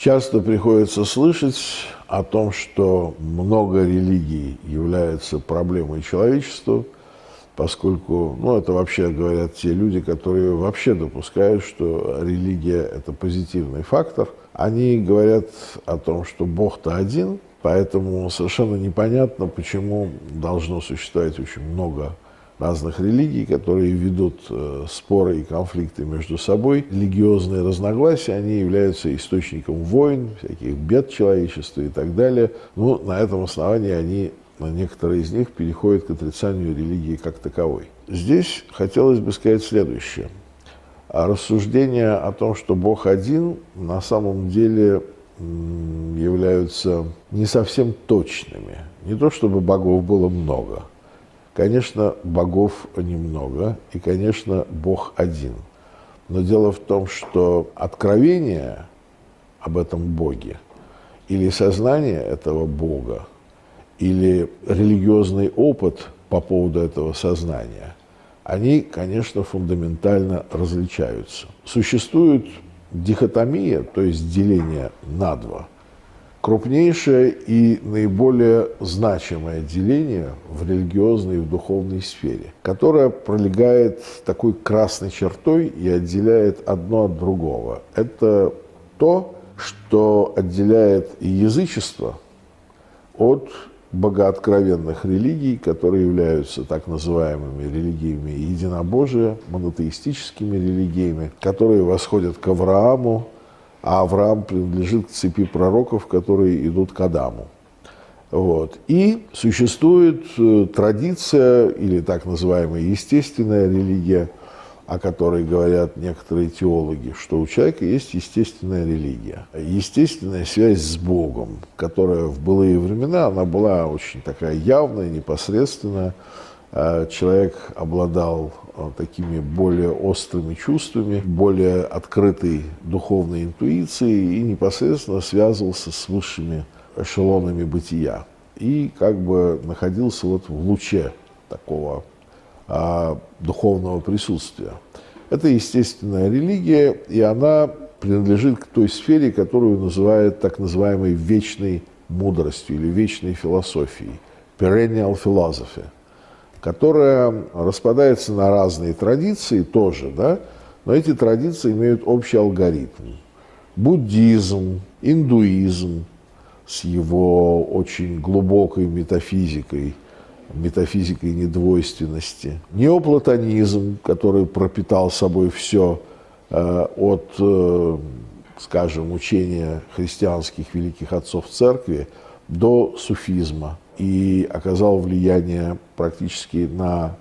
Часто приходится слышать о том, что много религий является проблемой человечества, поскольку, это вообще говорят те люди, которые вообще допускают, что религия – это позитивный фактор. Они говорят о том, что Бог-то один, поэтому совершенно непонятно, почему должно существовать очень много разных религий, которые ведут споры и конфликты между собой. Религиозные разногласия, они являются источником войн, всяких бед человечества и так далее. На этом основании некоторые из них переходят к отрицанию религии как таковой. Здесь хотелось бы сказать следующее. Рассуждения о том, что Бог один, на самом деле являются не совсем точными. Не то, чтобы богов было много. Конечно, богов немного, и, конечно, Бог один. Но дело в том, что откровение об этом Боге, или сознание этого Бога, или религиозный опыт по поводу этого сознания, они, конечно, фундаментально различаются. Существует дихотомия, то есть деление на два. Крупнейшее и наиболее значимое деление в религиозной и в духовной сфере, которое пролегает такой красной чертой и отделяет одно от другого. Это то, что отделяет язычество от богооткровенных религий, которые являются так называемыми религиями единобожия, монотеистическими религиями, которые восходят к Аврааму, а Авраам принадлежит к цепи пророков, которые идут к Адаму. И существует традиция, или так называемая естественная религия, о которой говорят некоторые теологи, что у человека есть естественная религия, естественная связь с Богом, которая в былые времена, она была очень такая явная, непосредственная. Человек обладал такими более острыми чувствами, более открытой духовной интуицией и непосредственно связывался с высшими эшелонами бытия. И находился в луче такого духовного присутствия. Это естественная религия, и она принадлежит к той сфере, которую называют так называемой вечной мудростью или вечной философией, perennial philosophy, которая распадается на разные традиции тоже, но эти традиции имеют общий алгоритм. Буддизм, индуизм с его очень глубокой метафизикой недвойственности, неоплатонизм, который пропитал собой все от, учения христианских великих отцов церкви до суфизма, и оказал влияние практически на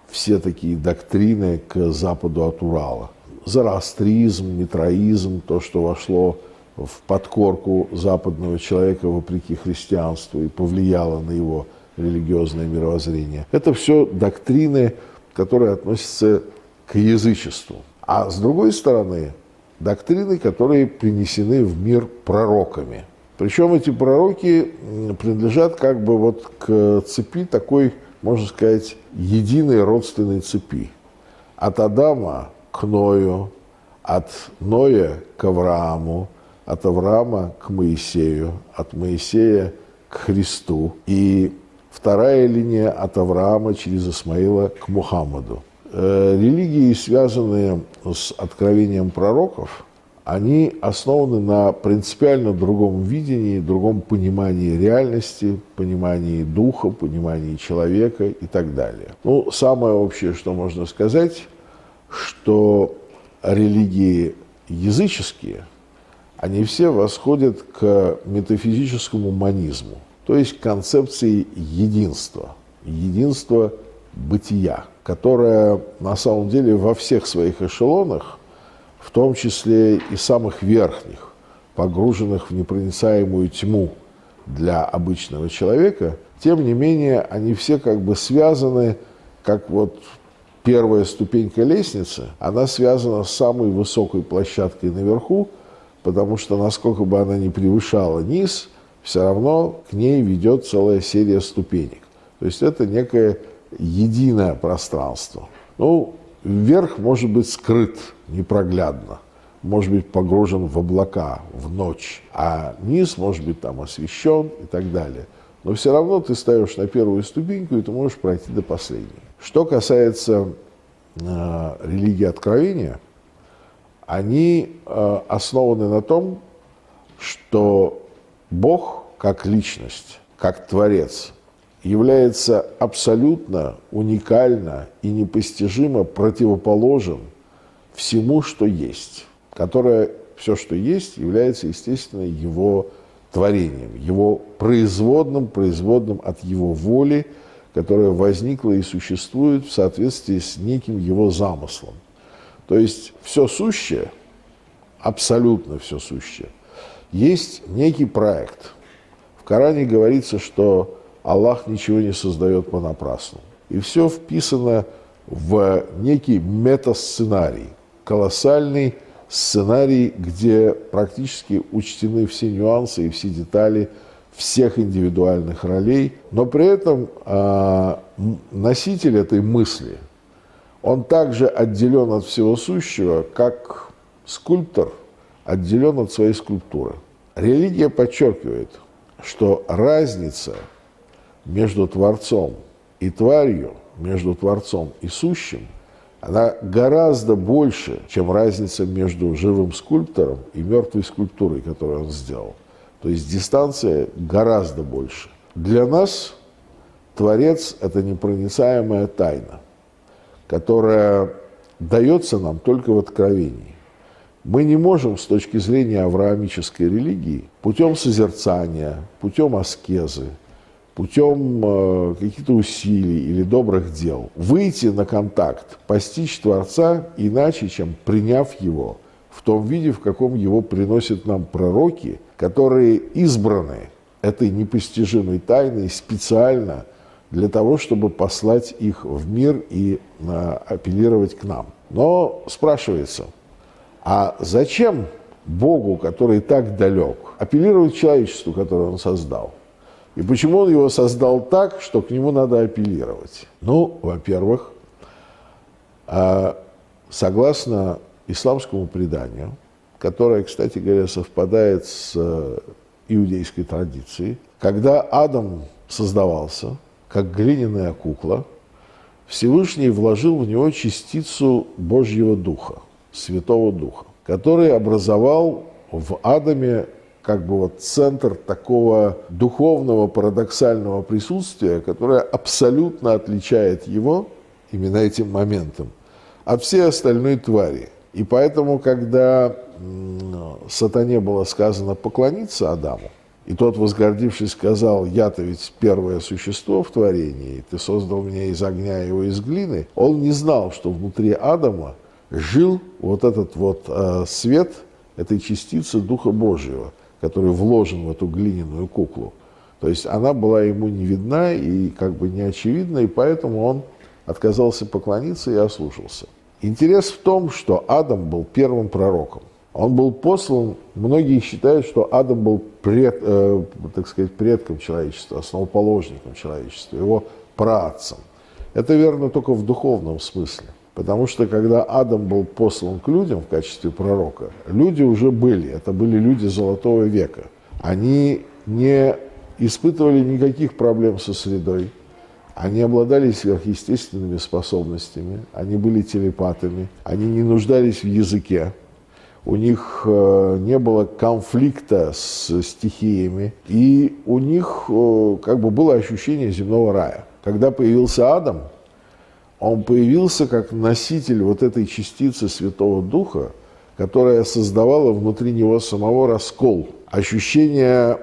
все такие доктрины к западу от Урала. Зороастризм, митраизм, то, что вошло в подкорку западного человека вопреки христианству и повлияло на его религиозное мировоззрение. Это все доктрины, которые относятся к язычеству. А с другой стороны, доктрины, которые принесены в мир пророками. Причем эти пророки принадлежат к цепи такой, можно сказать, единой родственной цепи. От Адама к Ною, от Ноя к Аврааму, от Авраама к Моисею, от Моисея к Христу. И вторая линия от Авраама через Исмаила к Мухаммаду. Религии, связанные с откровением пророков, они основаны на принципиально другом видении, другом понимании реальности, понимании духа, понимании человека и так далее. Самое общее, что можно сказать, что религии языческие, они все восходят к метафизическому монизму, то есть к концепции единства бытия, которое на самом деле во всех своих эшелонах, в том числе и самых верхних, погруженных в непроницаемую тьму для обычного человека, тем не менее они все связаны, как первая ступенька лестницы, она связана с самой высокой площадкой наверху, потому что насколько бы она ни превышала низ, все равно к ней ведет целая серия ступенек. То есть это некое единое пространство. Вверх может быть скрыт непроглядно, может быть погружен в облака, в ночь, а низ может быть там освещен и так далее. Но все равно ты ставишь на первую ступеньку, и ты можешь пройти до последней. Что касается религии откровения, они основаны на том, что Бог как личность, как Творец, является абсолютно, уникально и непостижимо противоположен всему, что есть, которое все, что есть, является, естественно, его творением, его производным от его воли, которая возникла и существует в соответствии с неким его замыслом. То есть все сущее, абсолютно все сущее, есть некий проект. В Коране говорится, что Аллах ничего не создает понапрасну. И все вписано в некий метасценарий, колоссальный сценарий, где практически учтены все нюансы и все детали всех индивидуальных ролей, но при этом носитель этой мысли, он также отделен от всего сущего, как скульптор отделен от своей скульптуры. Религия подчеркивает, что разница между Творцом и тварью, между Творцом и сущим, она гораздо больше, чем разница между живым скульптором и мертвой скульптурой, которую он сделал. То есть дистанция гораздо больше. Для нас Творец – это непроницаемая тайна, которая дается нам только в откровении. Мы не можем с точки зрения авраамической религии путем созерцания, путем аскезы, путем каких-то усилий или добрых дел выйти на контакт, постичь Творца иначе, чем приняв Его в том виде, в каком Его приносят нам пророки, которые избраны этой непостижимой тайной специально для того, чтобы послать их в мир и апеллировать к нам. Но спрашивается, а зачем Богу, который так далек, апеллировать к человечеству, которое Он создал? И почему Он его создал так, что к нему надо апеллировать? Ну, во-первых, согласно исламскому преданию, которое, кстати говоря, совпадает с иудейской традицией, когда Адам создавался, как глиняная кукла, Всевышний вложил в него частицу Божьего Духа, Святого Духа, который образовал в Адаме как бы вот центр такого духовного парадоксального присутствия, которое абсолютно отличает его именно этим моментом от всей остальной твари. И поэтому, когда сатане было сказано поклониться Адаму, и тот, возгордившись, сказал: «Я-то ведь первое существо в творении, ты создал меня из огня, его из глины», он не знал, что внутри Адама жил вот этот вот свет этой частицы Духа Божьего, который вложен в эту глиняную куклу. То есть она была ему не видна и как бы не очевидна, и поэтому он отказался поклониться и ослушался. Интерес в том, что Адам был первым пророком. Он был послан, многие считают, что Адам был предком человечества, основоположником человечества, его праотцем. Это верно только в духовном смысле. Потому что когда Адам был послан к людям в качестве пророка, люди уже были, это были люди Золотого века. Они не испытывали никаких проблем со средой, они обладали сверхъестественными способностями, они были телепатами, они не нуждались в языке, у них не было конфликта с стихиями, и у них как бы было ощущение земного рая. Когда появился Адам, он появился как носитель вот этой частицы Святого Духа, которая создавала внутри него самого раскол, ощущение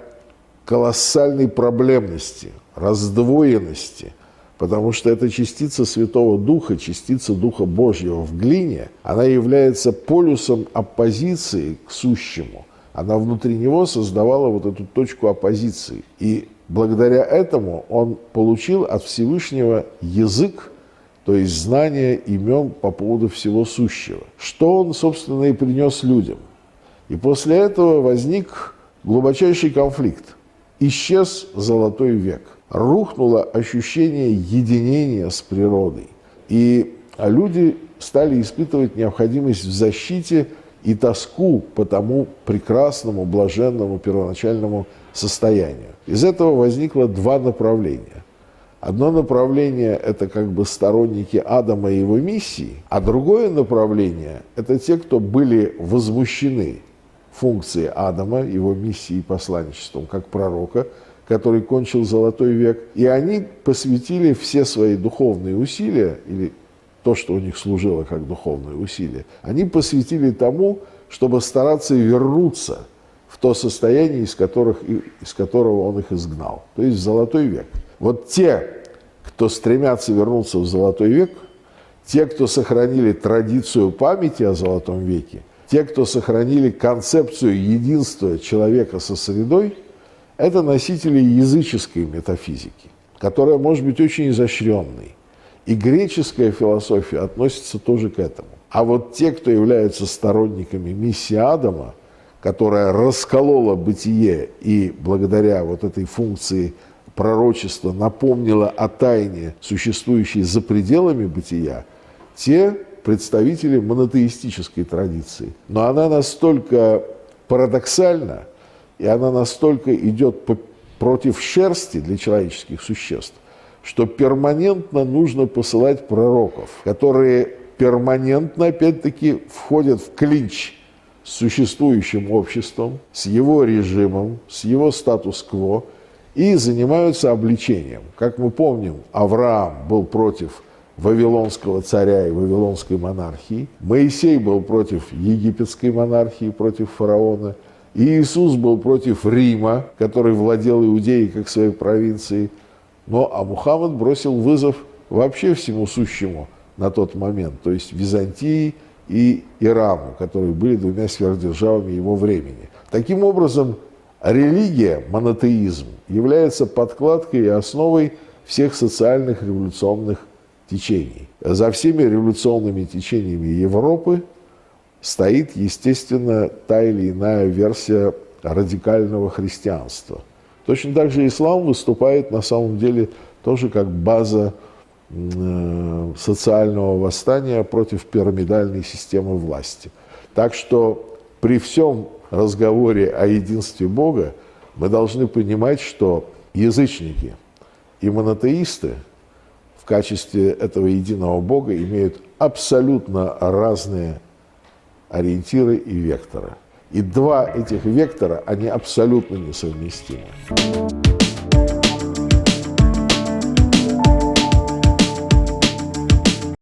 колоссальной проблемности, раздвоенности, потому что эта частица Святого Духа, частица Духа Божьего в глине, она является полюсом оппозиции к сущему. Она внутри него создавала вот эту точку оппозиции. И благодаря этому он получил от Всевышнего язык, то есть знание имен по поводу всего сущего, что он, собственно, и принес людям. И после этого возник глубочайший конфликт. Исчез Золотой век. Рухнуло ощущение единения с природой. И люди стали испытывать необходимость в защите и тоску по тому прекрасному, блаженному первоначальному состоянию. Из этого возникло два направления. Одно направление – это как бы сторонники Адама и его миссии, а другое направление – это те, кто были возмущены функцией Адама, его миссией и посланничеством как пророка, который кончил Золотой век. И они посвятили все свои духовные усилия, или то, что у них служило как духовные усилия, они посвятили тому, чтобы стараться вернуться в то состояние, из которого он их изгнал, то есть в Золотой век. Вот те, кто стремятся вернуться в Золотой век, те, кто сохранили традицию памяти о Золотом веке, те, кто сохранили концепцию единства человека со средой, это носители языческой метафизики, которая может быть очень изощренной. И греческая философия относится тоже к этому. А вот те, кто являются сторонниками миссии Адама, которая расколола бытие и благодаря вот этой функции пророчества напомнила о тайне, существующей за пределами бытия, те представители монотеистической традиции. Но она настолько парадоксальна, и она настолько идет против шерсти для человеческих существ, что перманентно нужно посылать пророков, которые перманентно, опять-таки, входят в клинч с существующим обществом, с его режимом, с его статус-кво и занимаются обличением. Как мы помним, Авраам был против вавилонского царя и вавилонской монархии, Моисей был против египетской монархии, против фараона, и Иисус был против Рима, который владел Иудеей как своей провинцией. А Мухаммад бросил вызов вообще всему сущему на тот момент, то есть Византии и Ирану, которые были двумя сверхдержавами его времени. Таким образом, религия, монотеизм, является подкладкой и основой всех социальных революционных течений. За всеми революционными течениями Европы стоит, естественно, та или иная версия радикального христианства. Точно так же ислам выступает на самом деле тоже как база социального восстания против пирамидальной системы власти. Так что при всем разговоре о единстве Бога мы должны понимать, что язычники и монотеисты в качестве этого единого Бога имеют абсолютно разные ориентиры и векторы. И два этих вектора, они абсолютно несовместимы.